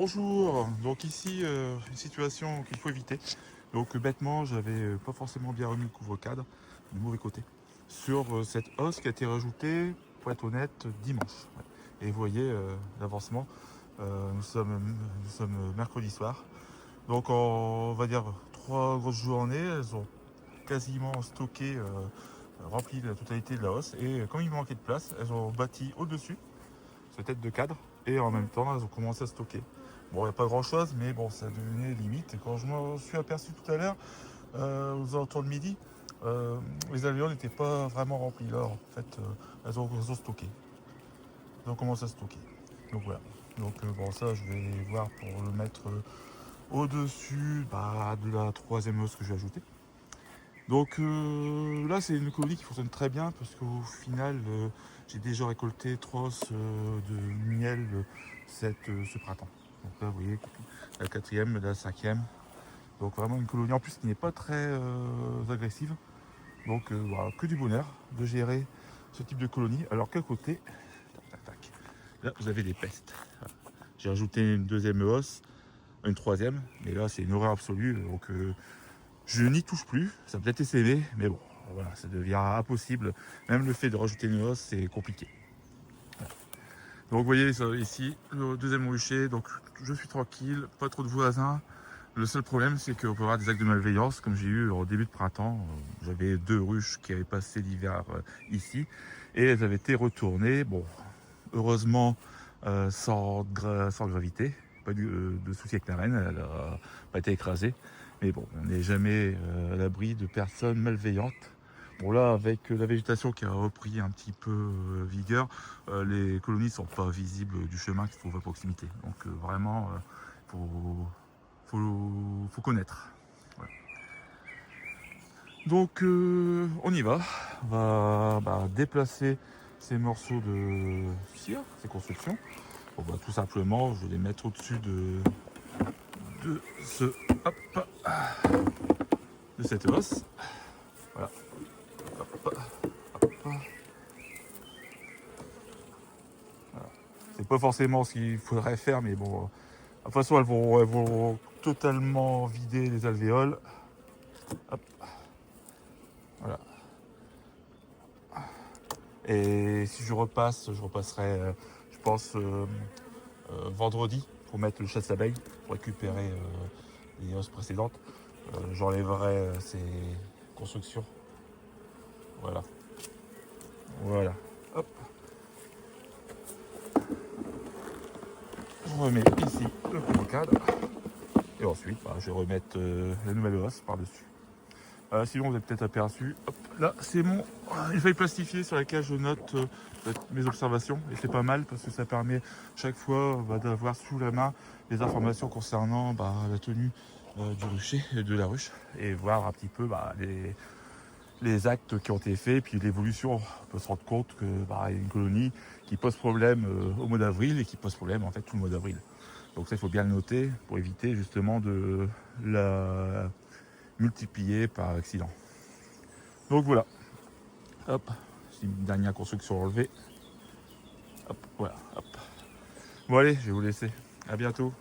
Bonjour, donc ici une situation qu'il faut éviter. Donc bêtement, j'avais pas forcément bien remis le couvre-cadre du mauvais côté sur cette hausse qui a été rajoutée, pour être honnête, dimanche. Ouais. Et vous voyez l'avancement, nous sommes mercredi soir. Donc on va dire 3 grosses journées, elles ont quasiment stocké, rempli la totalité de la hausse. Et comme il manquait de place, elles ont bâti au-dessus, cette tête de cadre, et en même temps elles ont commencé à stocker. Bon, il n'y a pas grand chose, mais bon, ça devenait limite. Et quand je m'en suis aperçu tout à l'heure, aux alentours de midi, les avions n'étaient pas vraiment remplis. Là, en fait, elles ont stocké. Elles ont commencé à stocker. Donc voilà. Donc bon, ça, je vais voir pour le mettre au-dessus de la troisième hausse que je vais ajouter. Donc là, c'est une colonie qui fonctionne très bien parce qu'au final, j'ai déjà récolté 3 hausses de miel ce printemps. Donc là, vous voyez, la quatrième, la cinquième. Donc vraiment une colonie en plus qui n'est pas très agressive. Donc voilà, que du bonheur de gérer ce type de colonie. Alors qu'à côté, tac, tac, tac, là, vous avez des pestes. Voilà. J'ai ajouté une deuxième hausse, une troisième, mais là, c'est une horreur absolue. Donc je n'y touche plus, ça peut être essayé, mais bon, voilà, ça devient impossible. Même le fait de rajouter une hausse, c'est compliqué. Voilà. Donc vous voyez ça, ici, le deuxième rucher, donc je suis tranquille, pas trop de voisins. Le seul problème, c'est qu'on peut avoir des actes de malveillance, comme j'ai eu au début de printemps. J'avais 2 ruches qui avaient passé l'hiver ici, et elles avaient été retournées. Bon, heureusement, sans gravité, pas de souci avec la reine, elle n'a pas été écrasée. Mais bon, on n'est jamais à l'abri de personnes malveillantes. Bon là, avec la végétation qui a repris un petit peu vigueur, les colonies ne sont pas visibles du chemin qui se trouve à proximité. Donc vraiment, faut connaître. Voilà. Donc on y va. On va déplacer ces morceaux de cire, ces constructions. Bon, tout simplement, je vais les mettre au-dessus hop, de cette hausse. Voilà. Hop, hop. Voilà. C'est pas forcément ce qu'il faudrait faire, mais bon, de toute façon, elles vont totalement vider les alvéoles. Hop. Voilà. Et si je repasserai, je pense, vendredi pour mettre le chasse-abeille, pour récupérer les hausses précédentes. J'enlèverai ces constructions. Voilà. Voilà. Hop. Je remets ici le couvre-cadre. Et ensuite, je vais remettre la nouvelle hausse par-dessus. Sinon, vous avez peut-être aperçu, hop, là, c'est une feuille plastifiée sur laquelle je note mes observations. Et c'est pas mal parce que ça permet chaque fois d'avoir sous la main les informations concernant la tenue du rucher, de la ruche, et voir un petit peu les actes qui ont été faits, puis l'évolution. On peut se rendre compte que y a une colonie qui pose problème au mois d'avril et qui pose problème en fait tout le mois d'avril. Donc ça, il faut bien le noter pour éviter justement de la multiplié par accident. Donc voilà. Hop. C'est une dernière construction enlevée. Hop, voilà. Hop. Bon allez, je vais vous laisser. À bientôt.